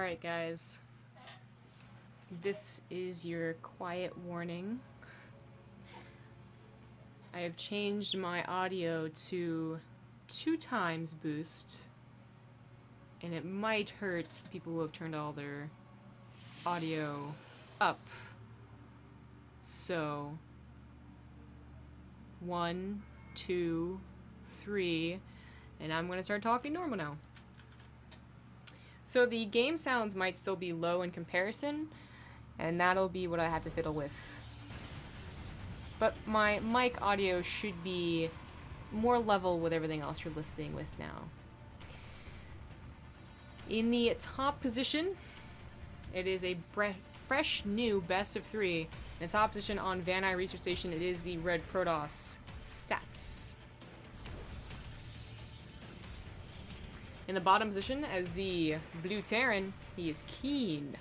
Alright guys, this is your quiet warning. I have changed my audio to 2x boost, and it might hurt the people who have turned all their audio up. So 1, 2, 3, and I'm gonna start talking normal now. So the game sounds might still be low in comparison, and that'll be what I have to fiddle with. But my mic audio should be more level with everything else you're listening with now. In the top position, it is a fresh new best of 3. In the top position on Van Eye Research Station, it is the Red Protoss stats. In the bottom position, as the Blue Terran, he is KeeN.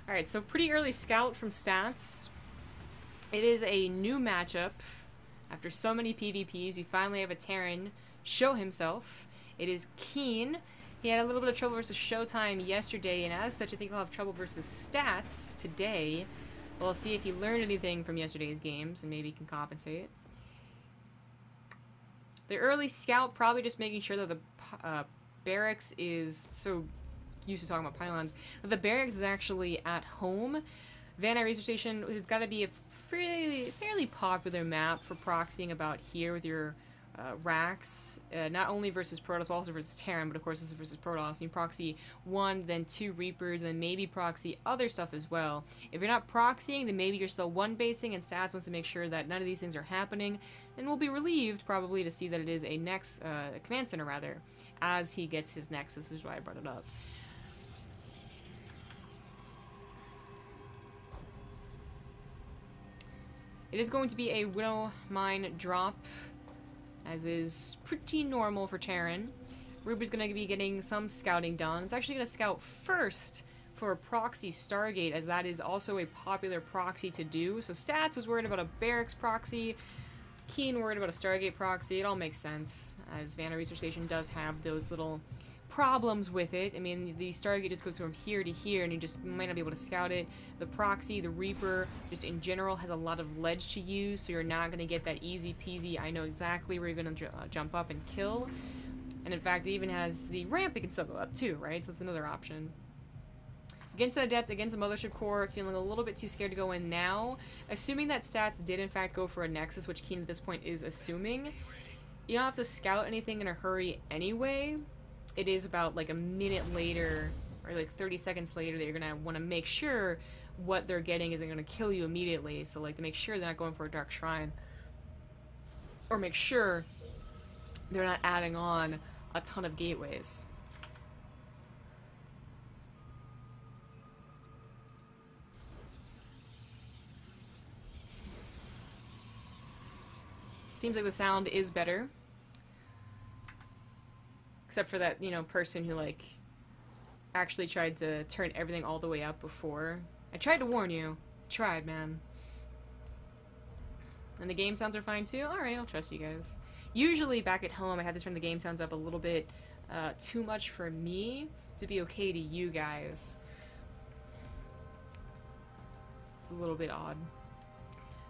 Alright, so pretty early scout from stats. It is a new matchup. After so many PvPs, you finally have a Terran show himself. It is KeeN. He had a little bit of trouble versus Showtime yesterday, and as such, I think he'll have trouble versus Stats today. We'll see if he learned anything from yesterday's games, and maybe he can compensate. The early scout, probably just making sure that the barracks is so used to talking about pylons, that the barracks is actually at home. Van Eye Research Station has got to be a fairly popular map for proxying about here with your racks, not only versus Protoss, but also versus Terran, but of course this is versus Protoss. You proxy 1, then 2 Reapers, and then maybe proxy other stuff as well. If you're not proxying, then maybe you're still 1-basing, and Stats wants to make sure that none of these things are happening, and will be relieved probably to see that it is a command center rather, as he gets his Nexus, which is why I brought it up. It is going to be a Widow Mine drop, as is pretty normal for Terran. Ruby's going to be getting some scouting done. It's actually going to scout first for a proxy Stargate, as that is also a popular proxy to do. So Stats was worried about a Barracks proxy, KeeN worried about a Stargate proxy. It all makes sense, as Van Eye Research Station does have those little problems with it. I mean, the Stargate just goes from here to here, and you just might not be able to scout it. The proxy, the Reaper, just in general has a lot of ledge to use, so you're not going to get that easy peasy, I know exactly where you're going to jump up and kill. And in fact, it even has the ramp it can still go up too, right? So that's another option. Against that Adept, against the Mothership Core, feeling a little bit too scared to go in now. Assuming that Stats did in fact go for a Nexus, which KeeN at this point is assuming, you don't have to scout anything in a hurry anyway. It is about like a minute later, or like 30 seconds later, that you're going to want to make sure what they're getting isn't going to kill you immediately. So like to make sure they're not going for a Dark Shrine. Or make sure they're not adding on a ton of gateways. Seems like the sound is better. Except for that, you know, person who, like, actually tried to turn everything all the way up before. I tried to warn you. Tried, man. And the game sounds are fine, too? Alright, I'll trust you guys. Usually, back at home, I have to turn the game sounds up a little bit too much for me to be okay to you guys. It's a little bit odd.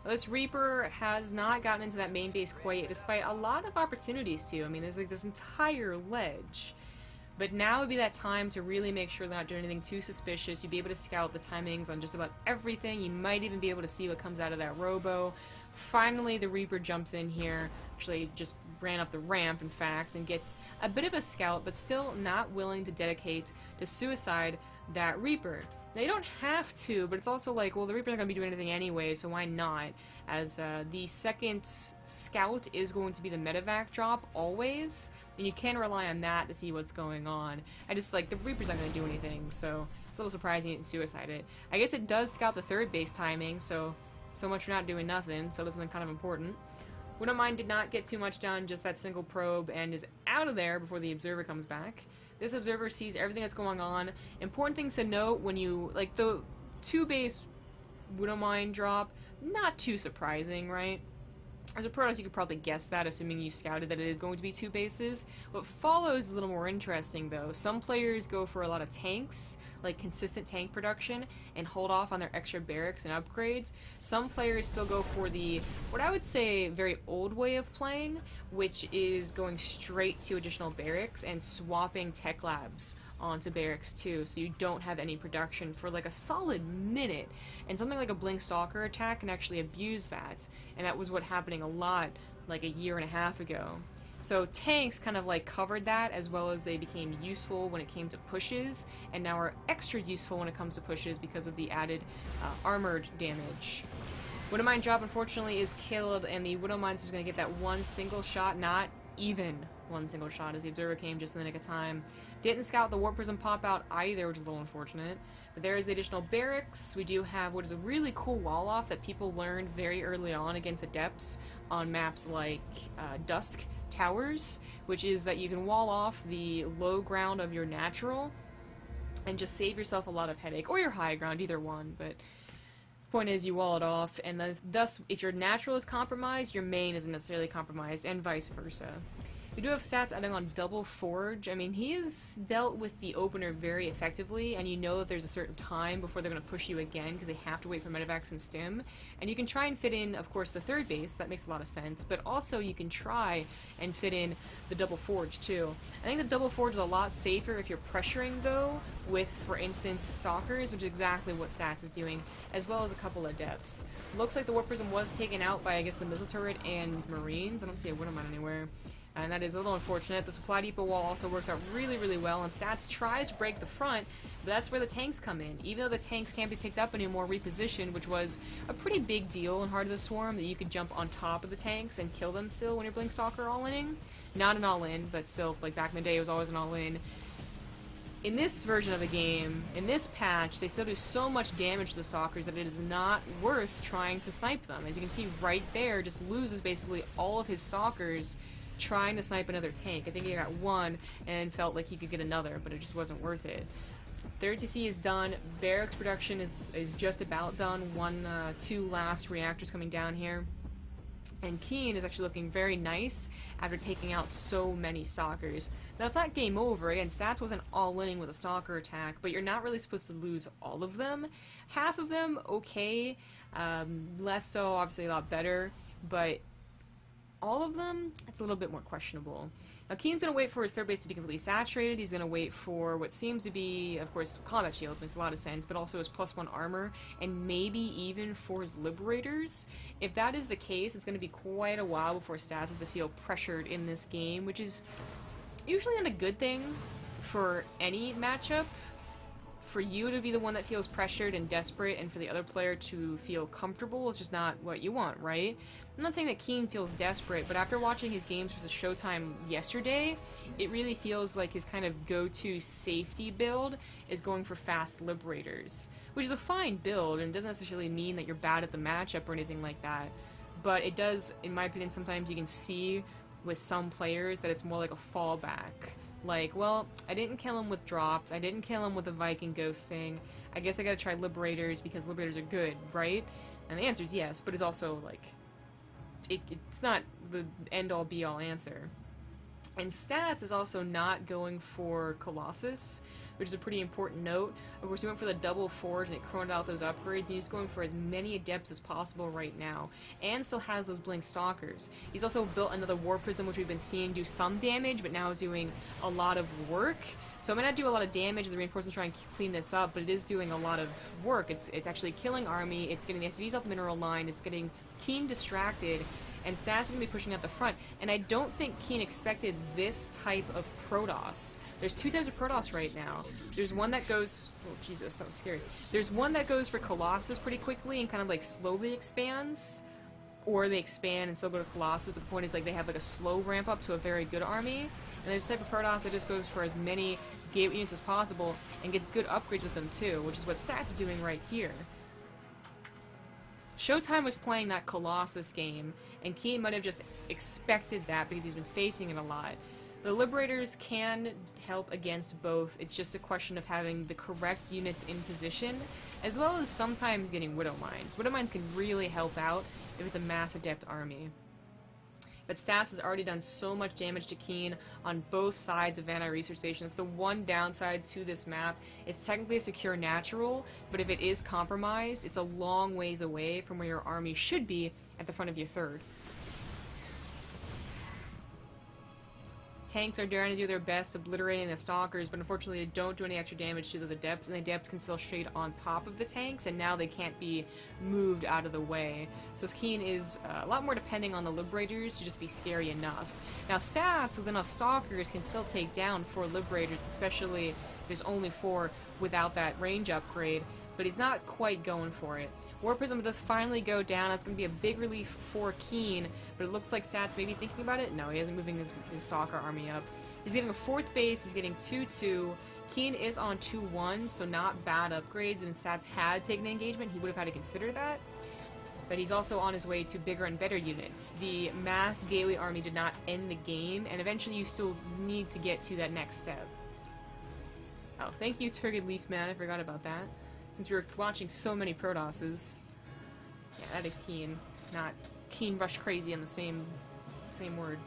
This Reaper has not gotten into that main base quite yet, despite a lot of opportunities to. I mean, there's like this entire ledge. But now would be that time to really make sure they're not doing anything too suspicious. You'd be able to scout the timings on just about everything. You might even be able to see what comes out of that robo. Finally, the Reaper jumps in here. Actually, just ran up the ramp, in fact, and gets a bit of a scout, but still not willing to dedicate to suicide that Reaper. Now, you don't have to, but it's also like, well, the Reaper's not going to be doing anything anyway, so why not? As the second scout is going to be the medevac drop, always, and you can rely on that to see what's going on. I just, like, the Reaper's not going to do anything, so it's a little surprising it didn't suicide it. I guess it does scout the third base timing, so much for not doing nothing, so that's something kind of important. Widow Mine did not get too much done, just that single probe, and is out of there before the Observer comes back. This Observer sees everything that's going on. Important things to note when you, like, the 2 base Widowmine drop. Not too surprising, right? As a Protoss, you could probably guess that, assuming you've scouted that it is going to be 2 bases. What follows is a little more interesting, though. Some players go for a lot of tanks, like consistent tank production, and hold off on their extra barracks and upgrades. Some players still go for the, what I would say, very old way of playing, which is going straight to additional barracks and swapping tech labs onto barracks too, so you don't have any production for like a solid minute. And something like a Blink Stalker attack can actually abuse that, and that was what happening a lot like a year and a half ago. So tanks kind of like covered that, as well as they became useful when it came to pushes, and now are extra useful when it comes to pushes because of the added armored damage. Widowmine drop, unfortunately, is killed, and the Widowmine's just going to get that one single shot, not even one single shot, as the Observer came just in the nick of time. Didn't scout the Warp Prism pop out either, which is a little unfortunate. But there is the additional barracks. We do have what is a really cool wall off that people learned very early on against Adepts on maps like Dusk Towers, which is that you can wall off the low ground of your natural and just save yourself a lot of headache, or your high ground, either one, but point is you wall it off, and thus if your natural is compromised, your main isn't necessarily compromised, and vice versa. We do have stats adding on Double Forge. I mean, he has dealt with the opener very effectively, and you know that there's a certain time before they're going to push you again, because they have to wait for medevacs and stim. And you can try and fit in, of course, the third base. That makes a lot of sense. But also you can try and fit in the Double Forge, too. I think the Double Forge is a lot safer if you're pressuring, though, with, for instance, Stalkers, which is exactly what Stats is doing, as well as a couple of Adepts. Looks like the Warp Prism was taken out by, I guess, the Missile Turret and Marines. I don't see a Widowmine anywhere. And that is a little unfortunate. The supply depot wall also works out really, really well, and Stats tries to break the front, but that's where the tanks come in. Even though the tanks can't be picked up anymore, repositioned, which was a pretty big deal in Heart of the Swarm, that you could jump on top of the tanks and kill them still when you're Blink Stalker all-inning. Not an all-in, but still, like back in the day, it was always an all-in. In this version of the game, in this patch, they still do so much damage to the Stalkers that it is not worth trying to snipe them. As you can see right there, just loses basically all of his Stalkers trying to snipe another tank. I think he got one and felt like he could get another, but it just wasn't worth it. Third TC is done. Barracks production is just about done. Two last reactors coming down here. And KeeN is actually looking very nice after taking out so many Stalkers. Now, it's not game over. Again, Stats wasn't all-inning with a Stalker attack, but you're not really supposed to lose all of them. Half of them, okay. Less so, obviously a lot better, but all of them, it's a little bit more questionable. Now, KeeN's going to wait for his third base to be completely saturated. He's going to wait for what seems to be, of course, combat shields, makes a lot of sense, but also his +1 armor, and maybe even for his Liberators. If that is the case, it's going to be quite a while before Stats has to feel pressured in this game, which is usually not a good thing for any matchup. For you to be the one that feels pressured and desperate, and for the other player to feel comfortable, is just not what you want, right? I'm not saying that KeeN feels desperate, but after watching his games versus Showtime yesterday, it really feels like his kind of go-to safety build is going for fast Liberators, which is a fine build, and doesn't necessarily mean that you're bad at the matchup or anything like that. But it does, in my opinion, sometimes you can see with some players that it's more like a fallback. Like, well, I didn't kill him with drops, I didn't kill him with the Viking Ghost thing, I guess I gotta try Liberators because Liberators are good, right? And the answer is yes, but it's also, like, it's not the end-all be-all answer. And Stats is also not going for Colossus, which is a pretty important note. Of course, he went for the Double Forge and it chroned out those upgrades, and he's going for as many Adepts as possible right now, and still has those Blink Stalkers. He's also built another War Prism, which we've been seeing do some damage, but now is doing a lot of work. So it may not do a lot of damage, the reinforcements try and clean this up, but it is doing a lot of work. It's actually killing army, it's getting the SCVs off the mineral line, it's getting KeeN distracted, and Stats are going to be pushing out the front. And I don't think KeeN expected this type of Protoss. There's two types of Protoss right now. There's one that goes... Oh, Jesus, that was scary. There's one that goes for Colossus pretty quickly and kind of, like, slowly expands. Or they expand and still go to Colossus, but the point is, like, they have, like, a slow ramp up to a very good army. And there's a type of Protoss that just goes for as many gateway units as possible and gets good upgrades with them, too, which is what Stats is doing right here. Showtime was playing that Colossus game, and KeeN might have just expected that because he's been facing it a lot. The Liberators can help against both. It's just a question of having the correct units in position, as well as sometimes getting Widow Mines. Widow Mines can really help out if it's a mass adept army. But Stats has already done so much damage to KeeN on both sides of Van Nuys Research Station. That's the one downside to this map. It's technically a secure natural, but if it is compromised, it's a long ways away from where your army should be at the front of your third. Tanks are daring to do their best obliterating the stalkers, but unfortunately they don't do any extra damage to those adepts, and the adepts can still shade on top of the tanks, and now they can't be moved out of the way. So KeeN is a lot more depending on the Liberators to just be scary enough. Now Stats with enough stalkers can still take down 4 Liberators, especially if there's only 4 without that range upgrade, but he's not quite going for it. War Prism does finally go down. That's going to be a big relief for KeeN, but it looks like Stats may be thinking about it. No, he isn't moving his Stalker army up. He's getting a 4th base. He's getting 2-2. KeeN is on 2-1, so not bad upgrades, and if Stats had taken engagement, he would have had to consider that. But he's also on his way to bigger and better units. The mass Gateway army did not end the game, and eventually you still need to get to that next step. Oh, thank you, Turgid Leafman. I forgot about that. Since we were watching so many Protosses. Yeah, that is KeeN, not KeeN Rush Crazy on the same word.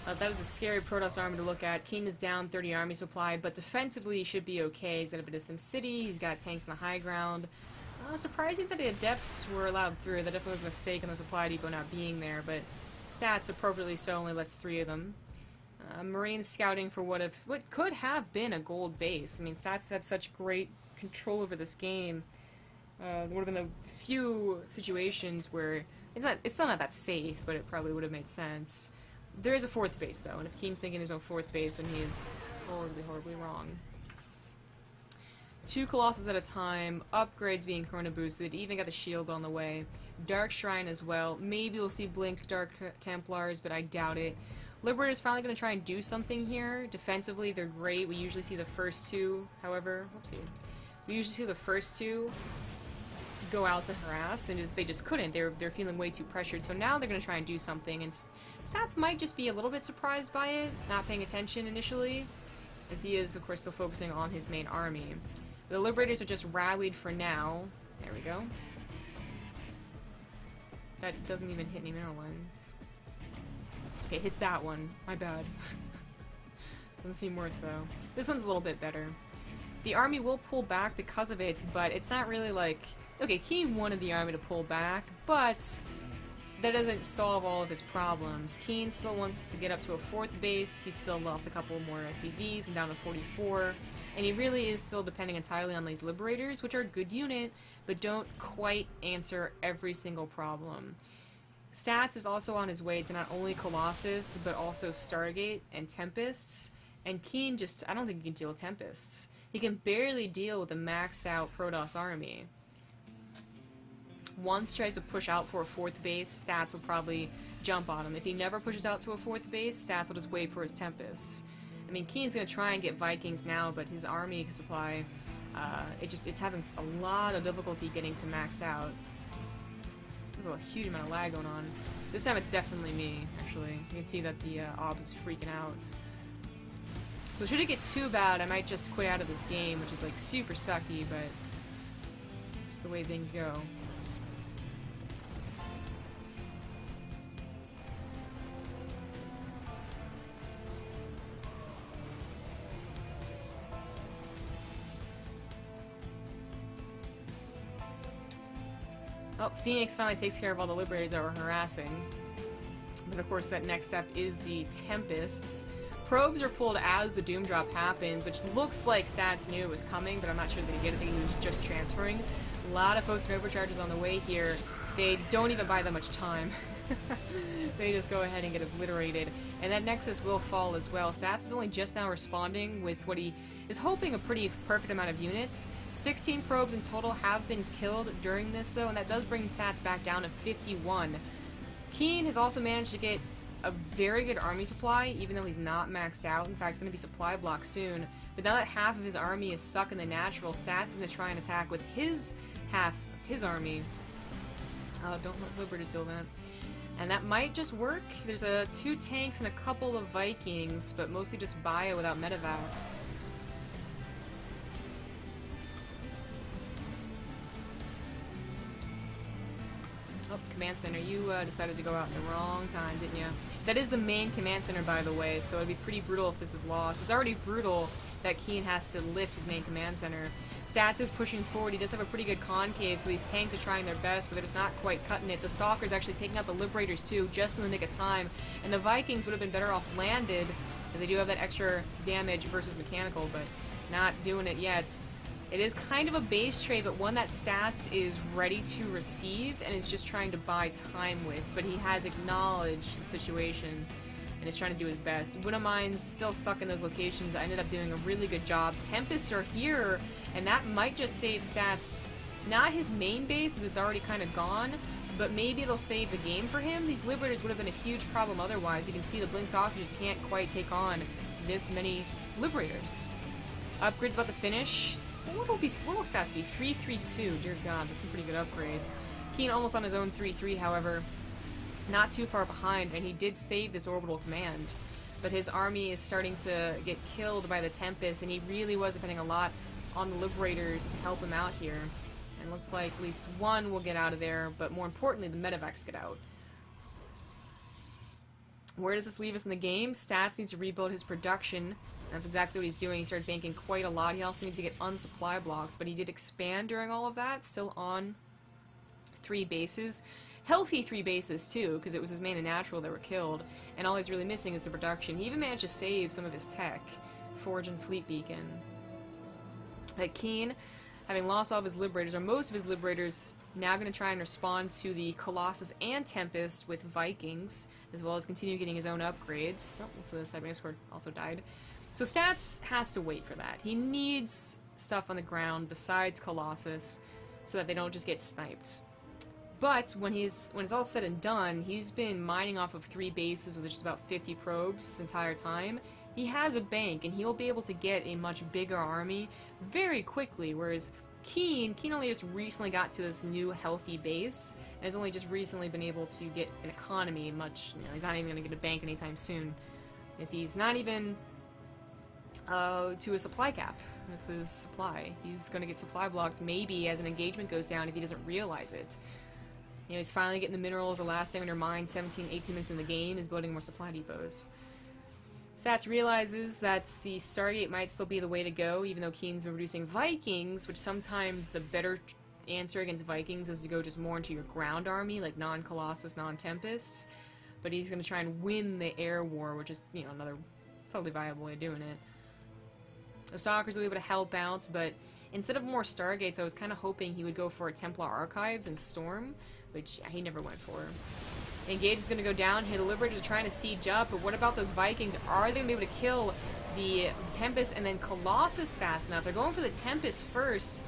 That was a scary Protoss army to look at. KeeN is down 30 army supply, but defensively he should be okay. He's got a bit of SimCity, he's got tanks in the high ground. Surprising that the Adepts were allowed through. That definitely was a mistake in the supply depot not being there, but Stats, appropriately so, only lets 3 of them. Marines scouting for what could have been a gold base. I mean, Stats had such great control over this game. There would have been a few situations where it's still not that safe, but it probably would have made sense. There is a 4th base, though, and if KeeN's thinking there's no 4th base, then he is horribly, horribly wrong. 2 Colossus at a time, upgrades being Chrono boosted, even got the shield on the way. Dark Shrine as well. Maybe we'll see Blink Dark Templars, but I doubt it. Liberator's finally going to try and do something here. Defensively, they're great. We usually see the first 2, however, whoopsie. We usually see the first 2 go out to harass, and they just couldn't. They're feeling way too pressured, so now they're going to try and do something, and Stats might just be a little bit surprised by it, not paying attention initially, as he is, of course, still focusing on his main army. The Liberators are just rallied for now. There we go. That doesn't even hit any mineral lines. Okay, hits that one. My bad. Doesn't seem worth, though. This one's a little bit better. The army will pull back because of it, but it's not really like... Okay, KeeN wanted the army to pull back, but that doesn't solve all of his problems. KeeN still wants to get up to a 4th base. He still lost a couple more SCVs and down to 44. And he really is still depending entirely on these Liberators, which are a good unit, but don't quite answer every single problem. Stats is also on his way to not only Colossus, but also Stargate and Tempests, and KeeN just, I don't think he can deal with Tempests. He can barely deal with a maxed out Protoss army. Once he tries to push out for a 4th base, Stats will probably jump on him. If he never pushes out to a 4th base, Stats will just wait for his Tempests. I mean, KeeN's going to try and get Vikings now, but his army supply, it's having a lot of difficulty getting to max out. There's a huge amount of lag going on. This time it's definitely me, actually. You can see that the OBS is freaking out. So should it get too bad, I might just quit out of this game, which is like super sucky, but it's the way things go. Oh, Phoenix finally takes care of all the Liberators that were harassing. But of course that next step is the Tempests. Probes are pulled as the Doom Drop happens, which looks like Stats knew it was coming, but I'm not sure that he get it. I think he was just transferring. A lot of folks with overcharges on the way here. They don't even buy that much time. They just go ahead and get obliterated. And that Nexus will fall as well. Stats is only just now responding with what he is hoping a pretty perfect amount of units. 16 probes in total have been killed during this, though, and that does bring Stats back down to 51. KeeN has also managed to get a very good army supply, even though he's not maxed out. In fact, going to be supply blocked soon. But now that half of his army is stuck in the natural, Stat's going to try and attack with his half of his army. Oh, don't let Liberator deal that. And that might just work. There's 2 tanks and a couple of Vikings, but mostly just bio without medevacs. Oh, command center. You decided to go out in the wrong time, didn't you? That is the main command center, by the way, so it'd be pretty brutal if this is lost. It's already brutal that KeeN has to lift his main command center. Stats is pushing forward. He does have a pretty good concave, so these tanks are trying their best, but they're just not quite cutting it. The Stalker's actually taking out the Liberators, too, just in the nick of time. And the Vikings would have been better off landed, because they do have that extra damage versus mechanical, but not doing it yet. It is kind of a base trade, but one that Stats is ready to receive and is just trying to buy time with. But he has acknowledged the situation and is trying to do his best. Widowmine's still stuck in those locations. I ended up doing a really good job. Tempests are here, and that might just save Stats. Not his main base, as it's already kind of gone, but maybe it'll save the game for him. These Liberators would have been a huge problem otherwise. You can see the Blink Stalker just can't quite take on this many Liberators. Upgrades about to finish. What will Stats be? 3-3-2. Dear God, that's some pretty good upgrades. KeeN almost on his own 3-3, however. Not too far behind, and he did save this orbital command. But his army is starting to get killed by the Tempest, and he really was depending a lot on the Liberators to help him out here. And looks like at least one will get out of there, but more importantly, the medevacs get out. Where does this leave us in the game? Stats needs to rebuild his production. That's exactly what he's doing. He started banking quite a lot. He also needs to get unsupply blocks, but he did expand during all of that, still on 3 bases. Healthy 3 bases, too, because it was his main and natural that were killed, and all he's really missing is the production. He even managed to save some of his tech. Forge and Fleet Beacon. But KeeN, having lost all of his Liberators, or most of his Liberators, now going to try and respond to the Colossus and Tempest with Vikings, as well as continue getting his own upgrades. Oh, so the Cyber Escort also died. So Stats has to wait for that. He needs stuff on the ground besides Colossus so that they don't just get sniped. But when it's all said and done, he's been mining off of 3 bases with just about 50 probes this entire time. He has a bank, and he'll be able to get a much bigger army very quickly, whereas KeeN only just recently got to this new healthy base, and has only just recently been able to get an economy much, he's not even going to get a bank anytime soon, as he's not even to a supply cap with his supply. He's going to get supply blocked maybe as an engagement goes down if he doesn't realize it. He's finally getting the minerals. The last thing on your mind, 17, 18 minutes in the game, is building more supply depots. Stats realizes that the Stargate might still be the way to go, even though KeeN's been producing Vikings, which sometimes the better answer against Vikings is to go just more into your ground army, like non-Colossus, non-Tempests. But he's going to try and win the air war, which is, another totally viable way of doing it. The Stalkers will be able to help out, but instead of more Stargates, I was kind of hoping he would go for a Templar Archives and Storm, which he never went for. Engage is going to go down. Hey, the Liberators are trying to siege up, but what about those Vikings? Are they going to be able to kill the Tempest and then Colossus fast enough? They're going for the Tempest first,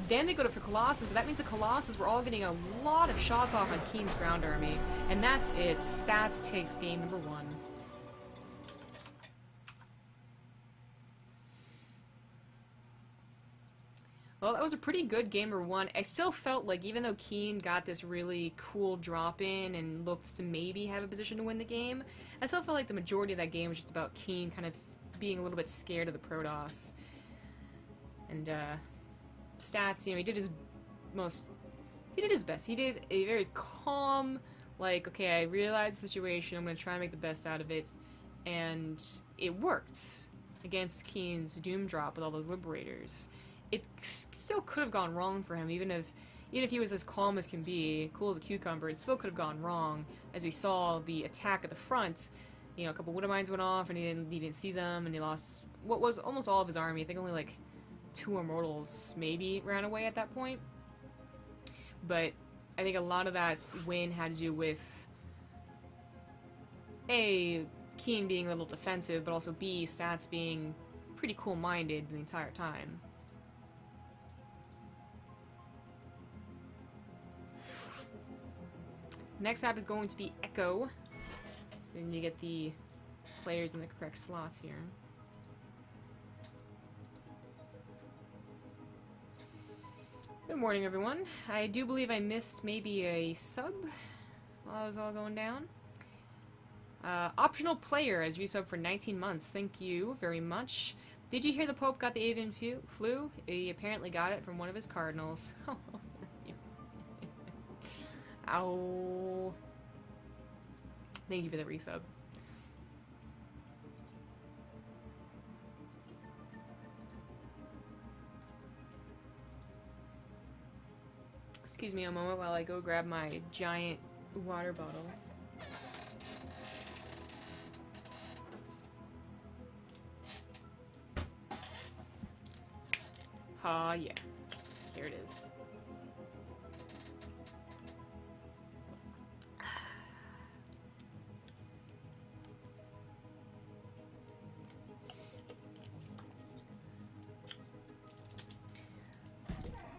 then they go for Colossus, but that means the Colossus, we're all getting a lot of shots off on KeeN's ground army. And that's it. Stats takes game number 1. Well, that was a pretty good game number 1. I still felt like, even though KeeN got this really cool drop-in and looked to maybe have a position to win the game, I still felt like the majority of that game was just about KeeN kind of being a little bit scared of the Protoss. And, Stats, he did his best. He did a very calm, like, okay, I realize the situation, I'm going to try and make the best out of it, and it worked against KeeN's Doom Drop with all those Liberators. It still could have gone wrong for him, even if he was as calm as can be, cool as a cucumber, it still could have gone wrong, as we saw the attack at the front. A couple Widowmines went off, and he didn't see them, and he lost what was almost all of his army. I think only like 2 Immortals maybe ran away at that point. But I think a lot of that win had to do with A, KeeN being a little defensive, but also B, Stats being pretty cool-minded the entire time. Next map is going to be Echo. Then you get the players in the correct slots here. Good morning, everyone. I do believe I missed maybe a sub while I was all going down. Optional player as resub for 19 months. Thank you very much. Did you hear the Pope got the avian flu? He apparently got it from one of his cardinals. Ow. Thank you for the resub. Excuse me a moment while I go grab my giant water bottle. Ah, yeah. Here it is.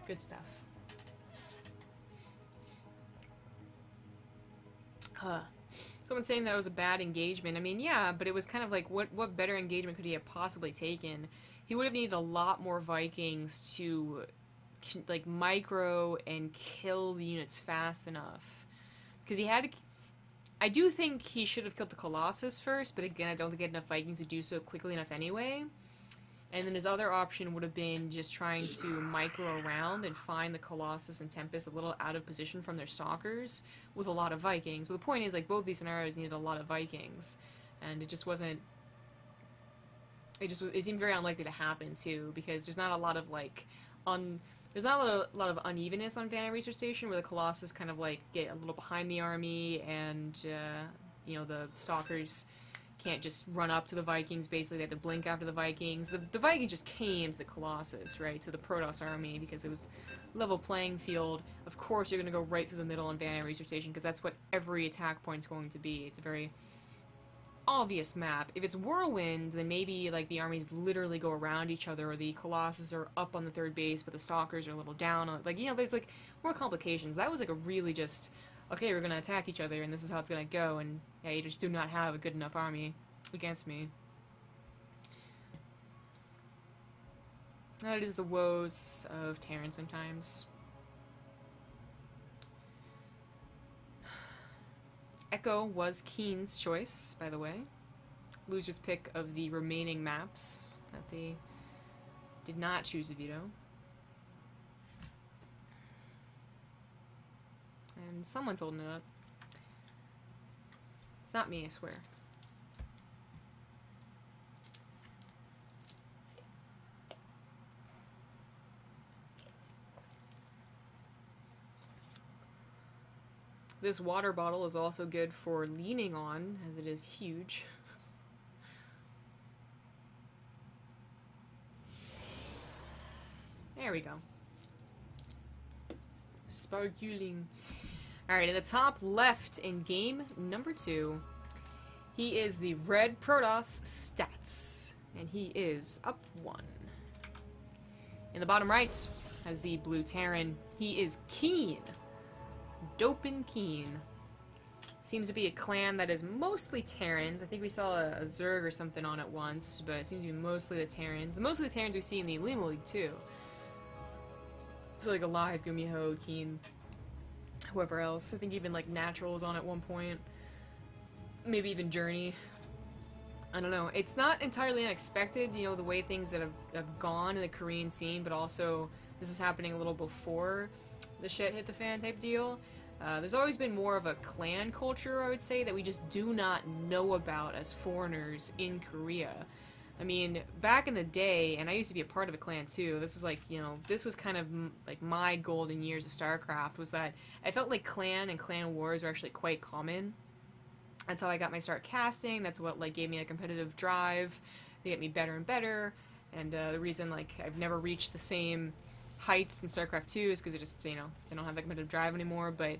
Good stuff. Someone saying that it was a bad engagement. I mean, yeah, but it was kind of like, what better engagement could he have possibly taken? He would have needed a lot more Vikings to, like, micro and kill the units fast enough. Because he had to... I do think he should have killed the Colossus first, but again, I don't think he had enough Vikings to do so quickly enough anyway. And then his other option would have been just trying to micro around and find the Colossus and Tempest a little out of position from their stalkers with a lot of Vikings. But the point is, like, both these scenarios needed a lot of Vikings. And it just wasn't... It seemed very unlikely to happen, too, because there's not a lot of, like, there's not a lot of unevenness on Vanna Research Station, where the Colossus kind of, like, get a little behind the army, and, you know, the stalkers can't just run up to the Vikings, basically they have to blink after the Vikings. The Vikings just came to the Colossus, right, to the Protoss army, because it was level playing field. Of course you're going to go right through the middle on Vanna Research Station, because that's what every attack point's going to be. It's a very obvious map. If it's Whirlwind, then maybe, like, the armies literally go around each other, or the Colossus are up on the third base, but the Stalkers are a little down on, like, you know, there's, like, more complications. That was, like, a really just, okay, we're gonna attack each other, and this is how it's gonna go, and, yeah, you just do not have a good enough army against me. That is the woes of Terran sometimes. Echo was KeeN's choice, by the way. Loser's pick of the remaining maps that they did not choose to veto. And someone's holding it up. It's not me, I swear. This water bottle is also good for leaning on, as it is huge. There we go. Sparkling. Alright, in the top left in game number 2, he is the red Protoss stats, and he is up 1. In the bottom right, as the blue Terran, he is KeeN. Dopin KeeN. Seems to be a clan that is mostly Terrans. I think we saw a Zerg or something on it once, but it seems to be mostly the Terrans. Mostly the Terrans we see in the Lima League, too. So, like, Alive, Gumiho, KeeN, whoever else. I think even, like, Natural was on at one point. Maybe even Journey. I don't know. It's not entirely unexpected, you know, the way things that have gone in the Korean scene, but also this is happening a little before the shit hit the fan type deal. There's always been more of a clan culture, I would say, that we just do not know about as foreigners in Korea. I mean, back in the day, and I used to be a part of a clan too, this was like, you know, this was kind of like my golden years of StarCraft, was that I felt like clan and clan wars were actually quite common. That's how I got my start casting, that's what, like, gave me a competitive drive to get me better and better, and the reason, like, I've never reached the same heights in StarCraft 2 is because it just, you know, they don't have that competitive drive anymore, but it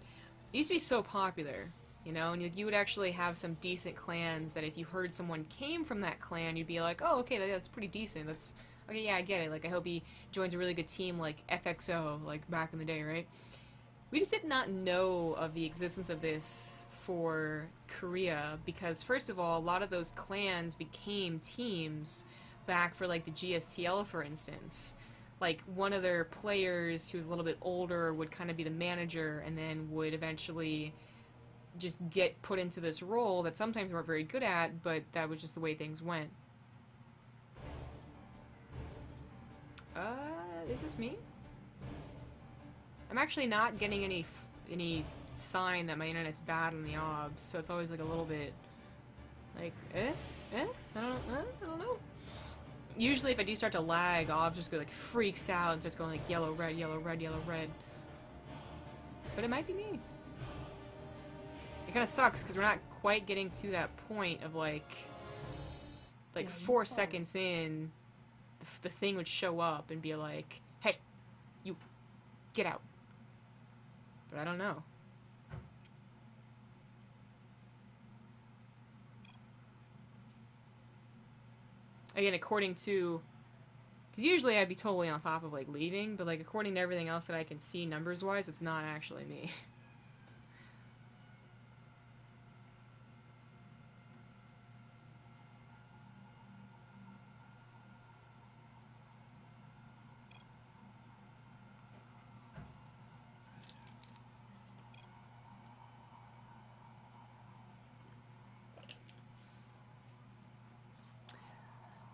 used to be so popular, you know, and you would actually have some decent clans that if you heard someone came from that clan, you'd be like, oh, okay, that's pretty decent, that's, okay, yeah, I get it, like, I hope he joins a really good team like FXO, like, back in the day, right? We just did not know of the existence of this for Korea, because, first of all, a lot of those clans became teams back for, like, the GSTL, for instance. like, one of their players who was a little bit older would kind of be the manager and then would eventually just get put into this role that sometimes they weren't very good at, but that was just the way things went. Is this me? I'm actually not getting any sign that my internet's bad on the obs, so it's always like a little bit like, I don't know. Usually if I do start to lag, obs just go like freaks out and starts going like yellow, red, yellow, red, yellow, red. But it might be me. It kind of sucks because we're not quite getting to that point of like 4 seconds in, the thing would show up and be like, hey, you, get out. But I don't know. Again, according to, because usually I'd be totally on top of like leaving, but like according to everything else that I can see numbers wise, it's not actually me.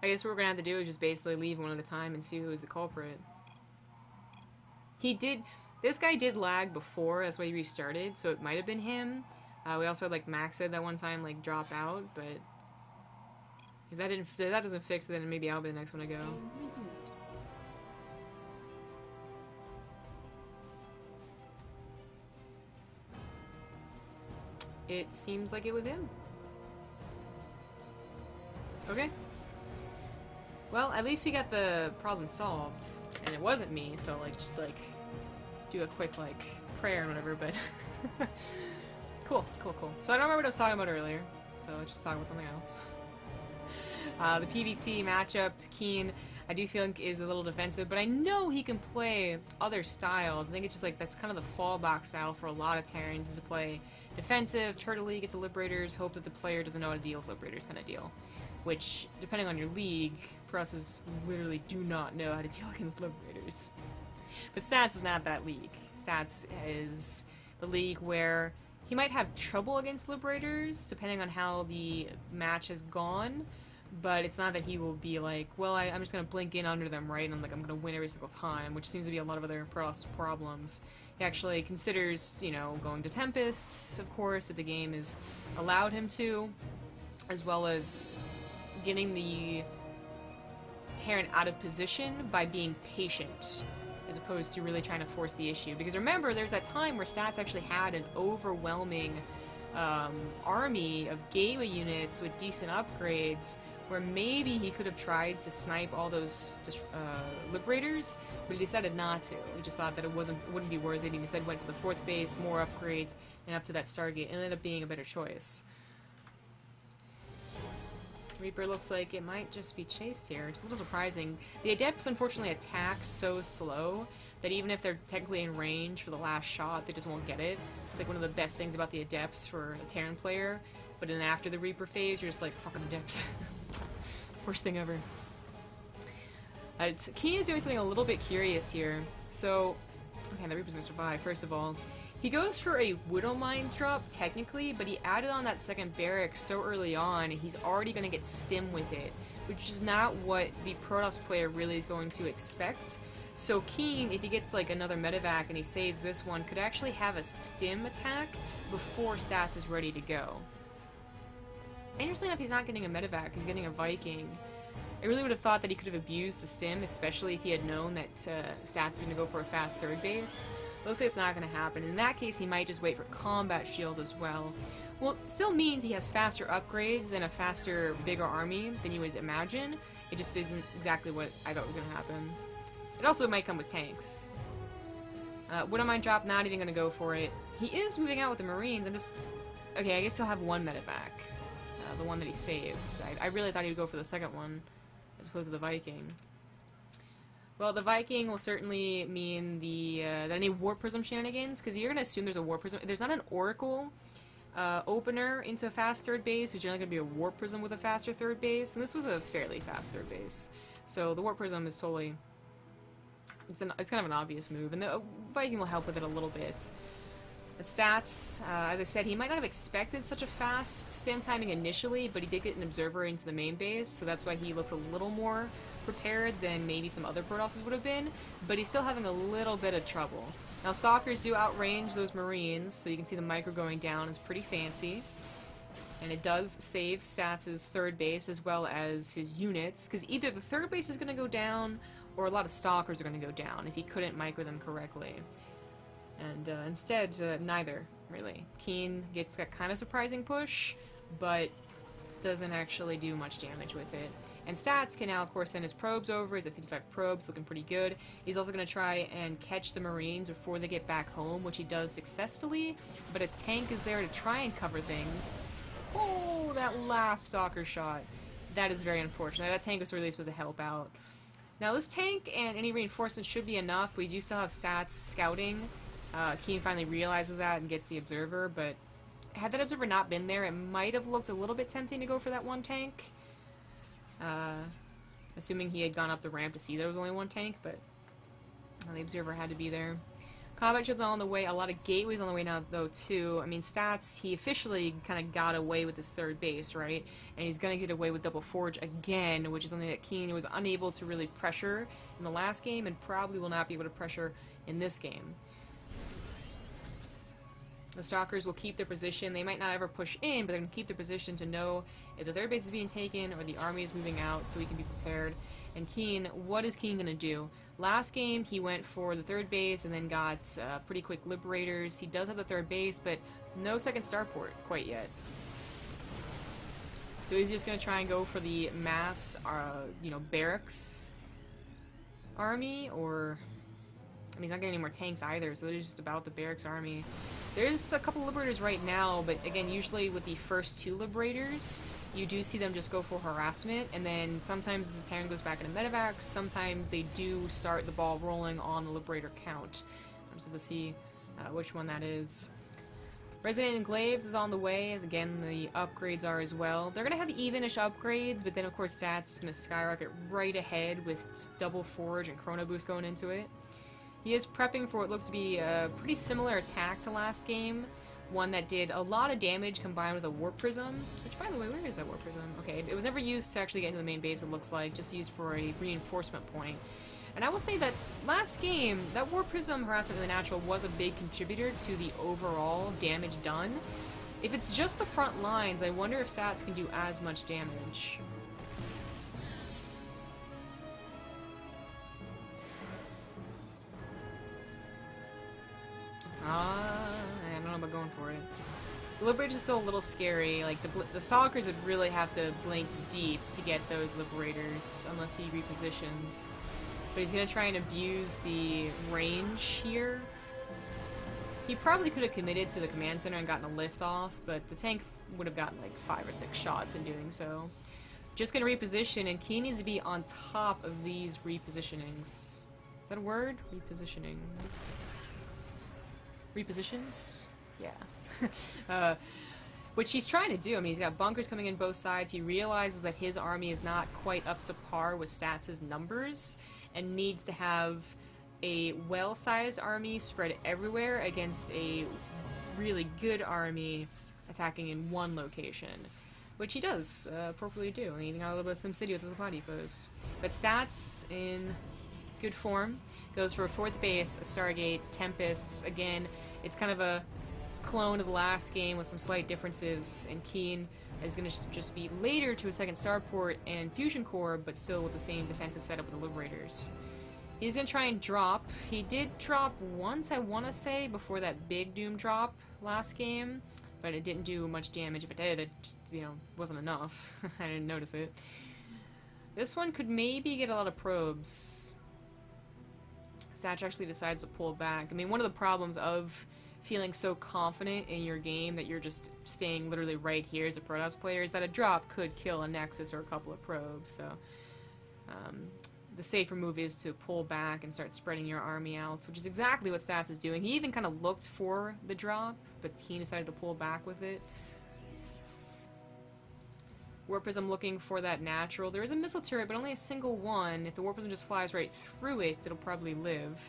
I guess what we're gonna have to do is just basically leave one at a time and see who's the culprit. This guy did lag before, that's why he restarted, so it might have been him. We also had like Max said that one time like drop out, but if that doesn't fix it, then maybe I'll be the next one to go. It seems like it was him. Okay. Well, at least we got the problem solved, and it wasn't me, so, like, just, like, do a quick, like, prayer and whatever, but... Cool. So I don't remember what I was talking about earlier, so let's just talk about something else. The PvT matchup, KeeN, I do feel like is a little defensive, but I know he can play other styles. I think it's just, like, that's kind of the fallback style for a lot of Terrans, is to play defensive, turtle get to Liberators, hope that the player doesn't know how to deal with Liberators kind of deal. Which, depending on your league, Prusses literally do not know how to deal against Liberators. But Stats is not that league. Stats is the league where he might have trouble against Liberators, depending on how the match has gone, but it's not that he will be like, well, I'm just going to blink in under them, right, and I'm going to win every single time, which seems to be a lot of other Protoss problems. He actually considers, you know, going to Tempests, of course, if the game is allowed him to, as well as getting the Terran out of position by being patient, as opposed to really trying to force the issue. Because remember, there's that time where Stats actually had an overwhelming army of Gala units with decent upgrades, where maybe he could have tried to snipe all those Liberators, but he decided not to. He just thought that it wouldn't be worth it. He instead went for the 4th base, more upgrades, and up to that Stargate. It ended up being a better choice. Reaper looks like it might just be chased here. It's a little surprising. The Adepts unfortunately attack so slow that even if they're technically in range for the last shot, they just won't get it. It's like one of the best things about the Adepts for a Terran player, but then after the Reaper phase, you're just like, fucking Adepts. Worst thing ever. KeeN is doing something a little bit curious here. So, okay, the Reaper's gonna survive, first of all. He goes for a Widow Mine drop, technically, but he added on that second barrack so early on, he's already going to get stim with it, which is not what the Protoss player really is going to expect. So KeeN, if he gets like another medevac and he saves this one, could actually have a stim attack before Stats is ready to go. Interestingly enough, he's not getting a medevac, he's getting a Viking. I really would have thought that he could have abused the stim, especially if he had known that Stats is going to go for a fast 3rd base. Looks like it's not going to happen. In that case, he might just wait for Combat Shield as well. Well, it still means he has faster upgrades and a faster, bigger army than you would imagine. It just isn't exactly what I thought was going to happen. It also might come with tanks. Widow Mine drop, not even going to go for it. He is moving out with the Marines. Okay, I guess he'll have one medevac. The one that he saved. I really thought he would go for the second one, as opposed to the Viking. Well, the Viking will certainly mean that any Warp Prism shenanigans, because you're going to assume there's a Warp Prism. There's not an Oracle opener into a fast 3rd base. There's generally going to be a Warp Prism with a faster 3rd base, and this was a fairly fast 3rd base. So the Warp Prism is totally It's kind of an obvious move, and the Viking will help with it a little bit. The stats, as I said, he might not have expected such a fast stamp timing initially, but he did get an observer into the main base, so that's why he looked a little more prepared than maybe some other Protosses would have been, but he's still having a little bit of trouble. Now, Stalkers do outrange those Marines, so you can see the micro going down is pretty fancy, and it does save Stats' third base as well as his units, because either the third base is going to go down, or a lot of Stalkers are going to go down if he couldn't micro them correctly. And instead, neither, really. KeeN gets that kind of surprising push, but doesn't actually do much damage with it. And Stats can now, of course, send his probes over. He's at 55 probes, looking pretty good. He's also going to try and catch the Marines before they get back home, which he does successfully, but a tank is there to try and cover things. Oh, that last Stalker shot. That is very unfortunate. That tank was really supposed to help out. Now, this tank and any reinforcements should be enough. We do still have Stats scouting. KeeN finally realizes that and gets the observer, but had that observer not been there, it might have looked a little bit tempting to go for that one tank. Assuming he had gone up the ramp to see there was only one tank, but the observer had to be there. Combat shields on the way, a lot of gateways on the way now, though, too. I mean, Stats, he officially kind of got away with his third base, right? And he's going to get away with Double Forge again, which is something that KeeN was unable to really pressure in the last game, and probably will not be able to pressure in this game. The Stalkers will keep their position. They might not ever push in, but they're going to keep their position to know if the third base is being taken or the army is moving out, so he can be prepared. And KeeN, what is KeeN going to do? Last game, he went for the third base and then got pretty quick Liberators. He does have the third base, but no second starport quite yet. So he's just going to try and go for the mass, barracks army, or... I mean, he's not getting any more tanks either, so it's just about the barracks army. There's a couple Liberators right now, but again, usually with the first two Liberators, you do see them just go for harassment, and then sometimes the Terran goes back into medevacs, sometimes they do start the ball rolling on the Liberator count. So let's see which one that is. Resident Enclaves is on the way, as again, the upgrades are as well. They're going to have even-ish upgrades, but then of course Stats is going to skyrocket right ahead with Double Forge and Chrono Boost going into it. He is prepping for what looks to be a pretty similar attack to last game. One that did a lot of damage combined with a Warp Prism. Which, by the way, where is that Warp Prism? Okay, it was never used to actually get into the main base, it looks like. Just used for a reinforcement point. And I will say that last game, that Warp Prism harassment in the natural was a big contributor to the overall damage done. If it's just the front lines, I wonder if Stats can do as much damage. I don't know about going for it. The Liberators is still a little scary. Like, the Stalkers would really have to blink deep to get those Liberators, unless he repositions. But he's going to try and abuse the range here. He probably could have committed to the command center and gotten a lift off, but the tank would have gotten like 5 or 6 shots in doing so. Just going to reposition, and KeeN needs to be on top of these repositionings. Is that a word? Repositionings. Repositions? Yeah. Which he's trying to do. I mean, he's got bunkers coming in both sides. He realizes that his army is not quite up to par with Stats' numbers and needs to have a well-sized army spread everywhere against a really good army attacking in one location. Which he does appropriately do. I mean, he got a little bit of SimCity with his body pose. But Stats in good form. Goes for a 4th base, a Stargate, Tempests. Again, it's kind of a clone of the last game with some slight differences, and KeeN is going to just be later to a 2nd starport and Fusion Core, but still with the same defensive setup with the Liberators. He's going to try and drop. He did drop once, I want to say, before that big Doom drop last game, but it didn't do much damage. If it did, it just, wasn't enough. I didn't notice it. This one could maybe get a lot of probes. Satch actually decides to pull back. I mean, one of the problems of feeling so confident in your game that you're just staying literally right here as a Protoss player is that a drop could kill a Nexus or a couple of probes, so the safer move is to pull back and start spreading your army out, which is exactly what Stats is doing. He even kind of looked for the drop, but he decided to pull back with it. Warp Prism looking for that natural. There is a missile turret, but only a single one. If the Warp Prism just flies right through it, it'll probably live.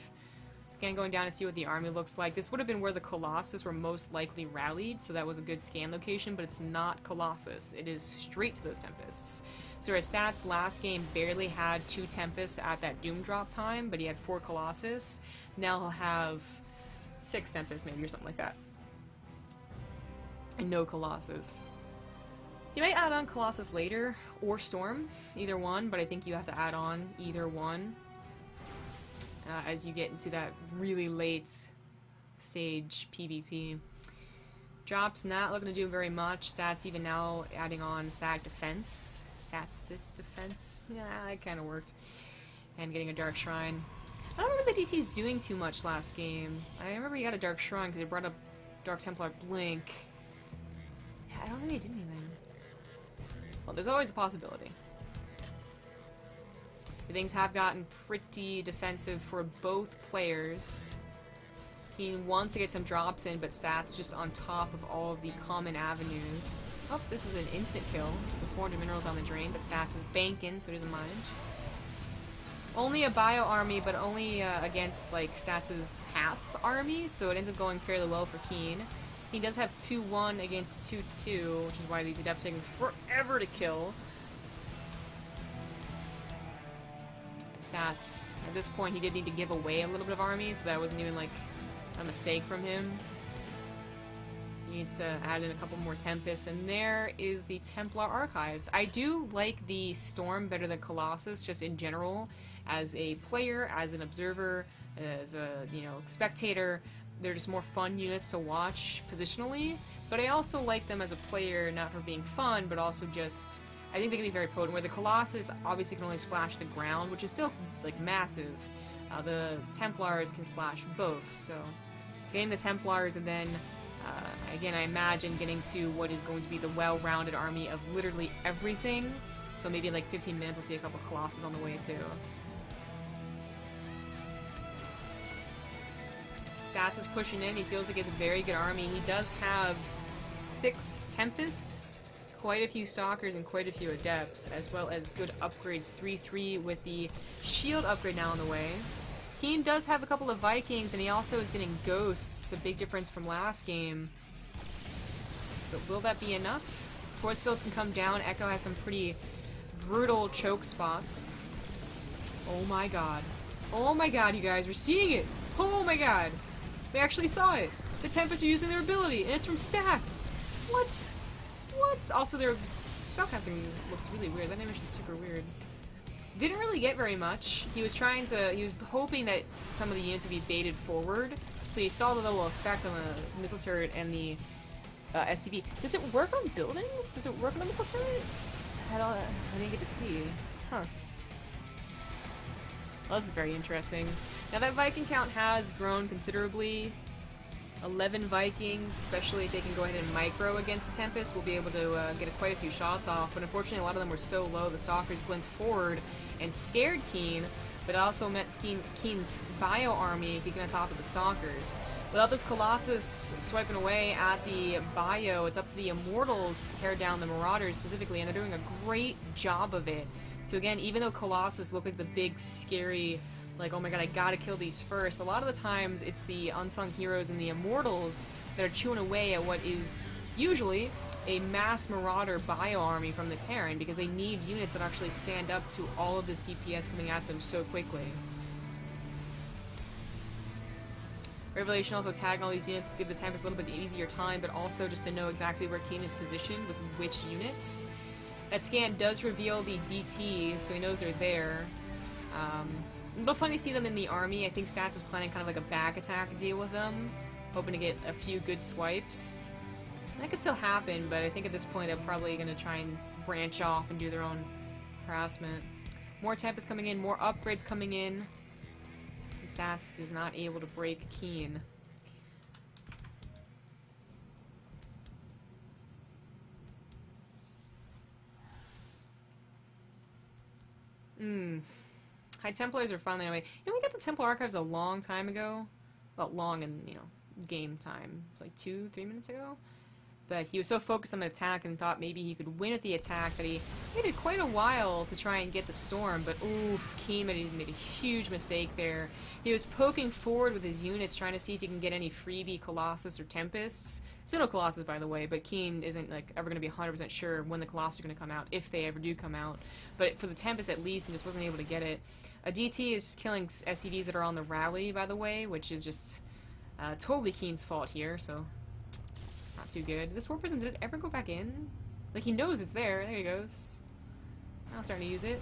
Scan going down to see what the army looks like. This would have been where the Colossus were most likely rallied, so that was a good scan location, but it's not Colossus. It is straight to those Tempests. So our stats last game barely had 2 Tempests at that Doom drop time, but he had 4 Colossus. Now he'll have 6 Tempests maybe, or something like that. And no Colossus. You might add on Colossus later, or Storm, either one, but I think you have to add on either one as you get into that really late stage PvT. Drops not looking to do very much. Stats even now adding on stat defense. Defense, yeah, it kind of worked. And getting a Dark Shrine. I don't remember the DT's doing too much last game. I remember he got a Dark Shrine because he brought up Dark Templar Blink. Yeah, I don't think they did anything. Well, there's always a possibility. Things have gotten pretty defensive for both players. KeeN wants to get some drops in, but stats just on top of all of the common avenues. Oh, this is an instant kill. So 400 minerals on the drain, but stats is banking, so he doesn't mind. Only a bio army, but only against like stats' half army, so it ends up going fairly well for KeeN. He does have 2-1 against 2-2, which is why these adepts taking forever to kill. Stats. At this point, he did need to give away a little bit of army, so that wasn't even like a mistake from him. He needs to add in a couple more Tempests, and there is the Templar Archives. I do like the Storm better than Colossus, just in general, as a player, as an observer, as a, you know, spectator. They're just more fun units to watch positionally, but I also like them as a player, not for being fun, but also just, I think they can be very potent, where the Colossus obviously can only splash the ground, which is still, like, massive. The Templars can splash both, so getting the Templars and then, again, I imagine getting to what is going to be the well-rounded army of literally everything. So maybe in like 15 minutes we'll see a couple Colossus on the way too. Stats is pushing in. He feels like it's a very good army. He does have 6 Tempests, quite a few Stalkers, and quite a few Adepts, as well as good upgrades. 3-3 with the shield upgrade now on the way. KeeN does have a couple of Vikings, and he also is getting Ghosts, a big difference from last game. But will that be enough? Force fields can come down. Echo has some pretty brutal choke spots. Oh my god. Oh my god, you guys, we're seeing it! Oh my god! We actually saw it! The Tempests are using their ability, and it's from stats! What? What? Also, their spellcasting looks really weird. That animation is super weird. Didn't really get very much. He was hoping that some of the units would be baited forward, so you saw the little effect on the missile turret and the SCV. Does it work on buildings? Does it work on a missile turret? I didn't get to see. Huh. Well, this is very interesting. Now that Viking count has grown considerably. 11 Vikings, especially if they can go ahead and micro against the Tempest, will be able to get quite a few shots off, but unfortunately a lot of them were so low, the Stalkers blinked forward and scared KeeN, but also meant KeeN's bio army kicking on top of the Stalkers. Without this Colossus swiping away at the bio, it's up to the Immortals to tear down the Marauders specifically, and they're doing a great job of it. So again, even though Colossus looked like the big, scary, like, oh my god, I gotta kill these first, a lot of the times it's the unsung heroes and the Immortals that are chewing away at what is usually a mass Marauder bio army from the Terran, because they need units that actually stand up to all of this DPS coming at them so quickly. Revelation also tagging all these units to give the Tempest a little bit easier time, but also just to know exactly where KeeN is positioned with which units. That scan does reveal the DTs, so he knows they're there. It'll be funny to see them in the army. I think Stats was planning kind of like a back attack deal with them, hoping to get a few good swipes. That could still happen, but I think at this point they're probably going to try and branch off and do their own harassment. More Tempest coming in, more upgrades coming in. Stats is not able to break KeeN. High Templars are finally away. You know, we got the Templar Archives a long time ago. Well, long in, you know, game time. It's like 2-3 minutes ago. But he was so focused on the attack and thought maybe he could win at the attack that he waited quite a while to try and get the storm. But oof, KeeN made a huge mistake there. He was poking forward with his units, trying to see if he can get any freebie Colossus or Tempests. Still no Colossus, by the way, but KeeN isn't like ever going to be 100% sure when the Colossus are going to come out, if they ever do come out. But for the Tempest, at least, he just wasn't able to get it. A DT is killing SCVs that are on the rally, by the way, which is just totally KeeN's fault here, so not too good. This War Prison, did it ever go back in? Like, he knows it's there. There he goes. Now I'm starting to use it.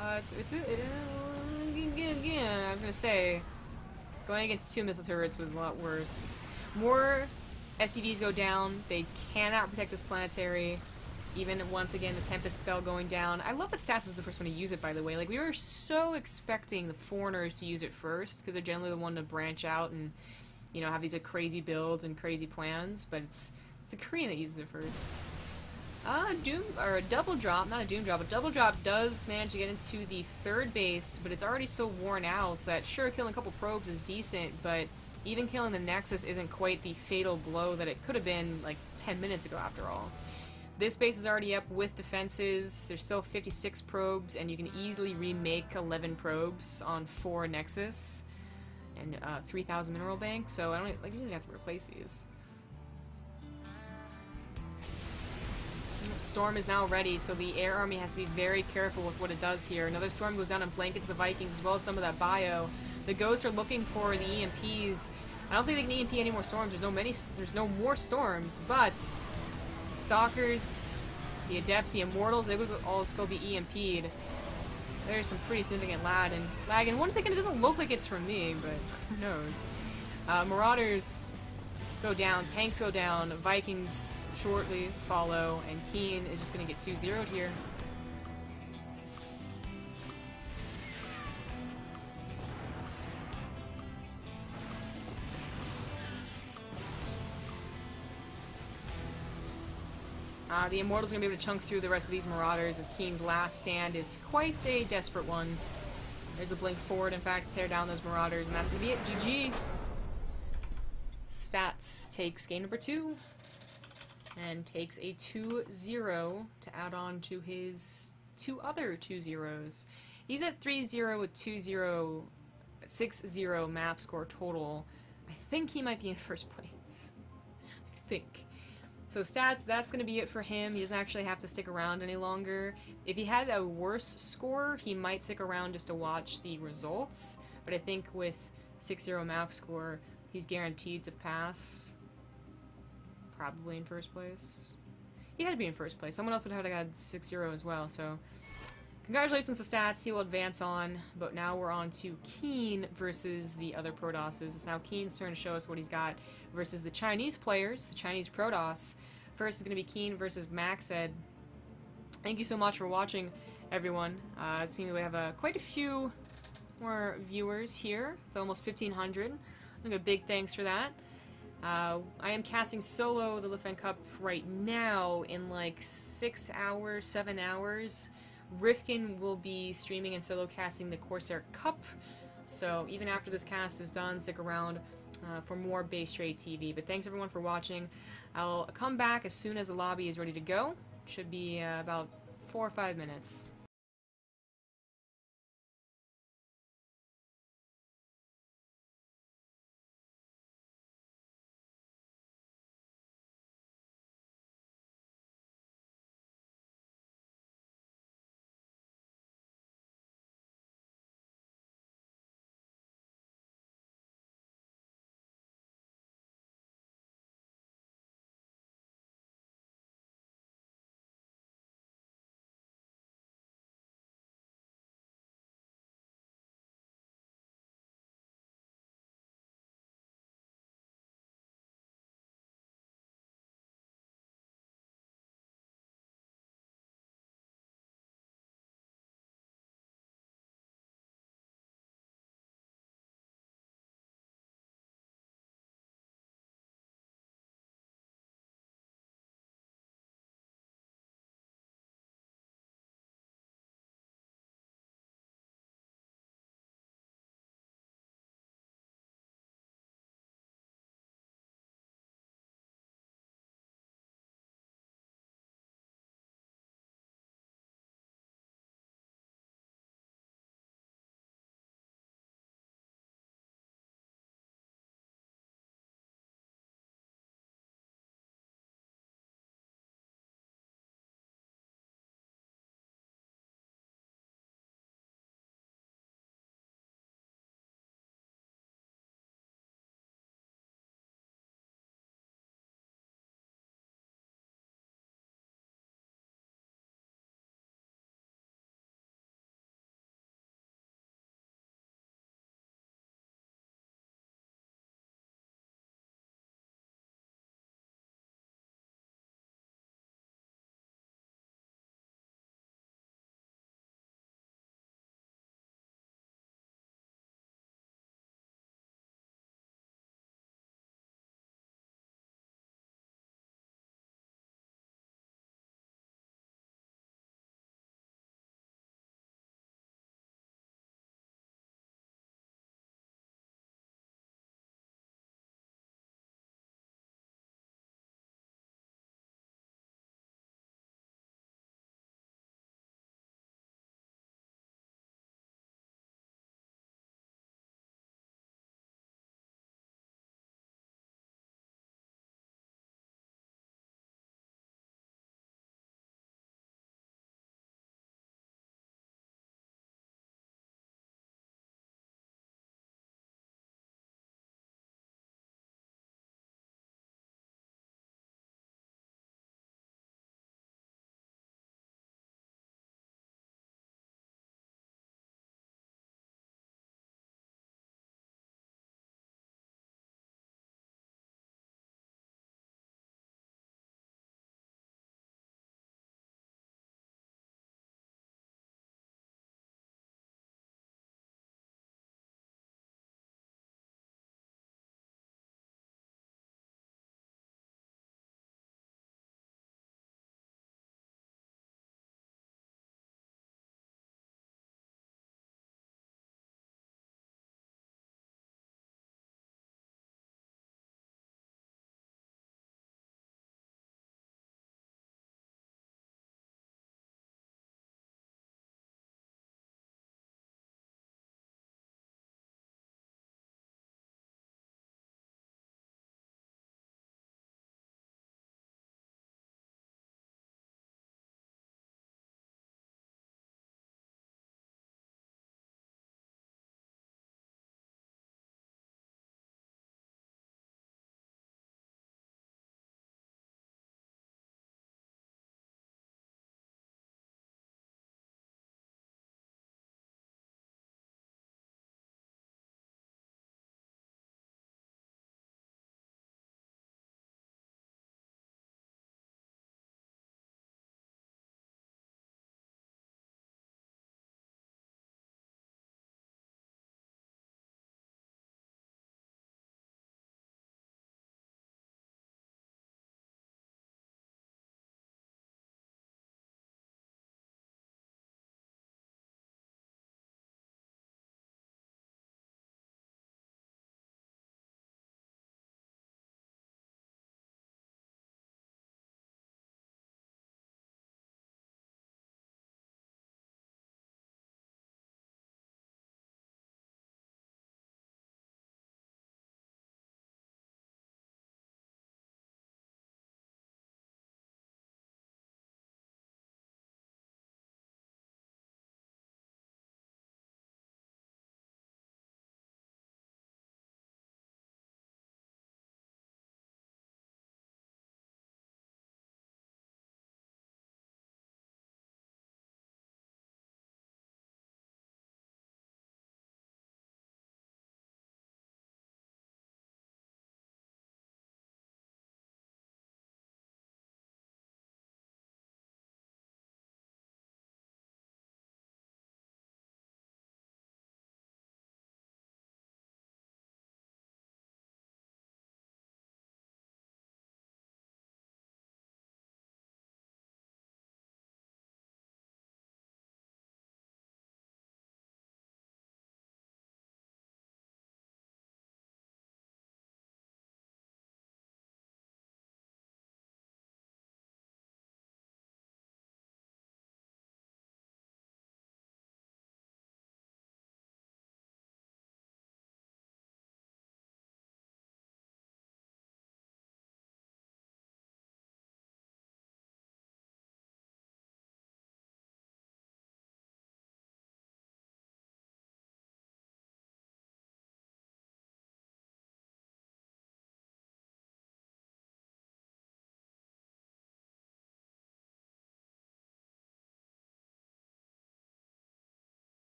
I was gonna say, going against 2 missile turrets was a lot worse. More SCVs go down. They cannot protect this planetary. Even once again, the Tempest spell going down. I love that Stats is the first one to use it, by the way. Like, we were so expecting the foreigners to use it first, because they're generally the one to branch out and, you know, have these crazy builds and crazy plans, but it's the Korean that uses it first. A double drop, not a doom drop, a double drop does manage to get into the 3rd base, but it's already so worn out that sure, killing a couple probes is decent, but even killing the Nexus isn't quite the fatal blow that it could have been like 10 minutes ago after all. This base is already up with defenses. There's still 56 probes, and you can easily remake 11 probes on 4 Nexus and 3,000 mineral bank. So I don't like you really have to replace these. Storm is now ready, so the air army has to be very careful with what it does here. Another storm goes down and blankets the Vikings as well as some of that bio. The ghosts are looking for the EMPs. I don't think they can EMP any more storms. There's no more storms, but the Stalkers, the Adepts, the Immortals, they would all still be EMP'd. There's some pretty significant lag, and once again, it doesn't look like it's from me, but who knows. Marauders go down, tanks go down, Vikings shortly follow, and KeeN is just going to get 2-0'd here. The Immortal's going to be able to chunk through the rest of these Marauders as KeeN's last stand is quite a desperate one. There's the blink forward, in fact, to tear down those Marauders, and that's going to be it. GG. Stats takes game number 2 and takes a 2-0 to add on to his 2 other 2-0s. He's at 3-0 with 2-0, 6-0 map score total. I think he might be in first place. I think. So Stats, that's going to be it for him. He doesn't actually have to stick around any longer. If he had a worse score, he might stick around just to watch the results. But I think with 6-0 map score, he's guaranteed to pass. Probably in first place. He had to be in first place. Someone else would have had 6-0 as well, so congratulations to Stats. He will advance on, but now we're on to KeeN versus the other Prodosses. It's now KeeN's turn to show us what he's got versus the Chinese players, the Chinese Protoss. First is going to be KeeN versus Maxed. Thank you so much for watching, everyone. It seems we have quite a few more viewers here. It's almost 1,500. A big thanks for that. I am casting solo the Leifeng Cup right now in like 6 hours, 7 hours. Rifkin will be streaming and solo casting the Corsair Cup, so even after this cast is done, stick around for more BaseTradeTV. But thanks everyone for watching. I'll come back as soon as the lobby is ready to go. Should be about 4 or 5 minutes.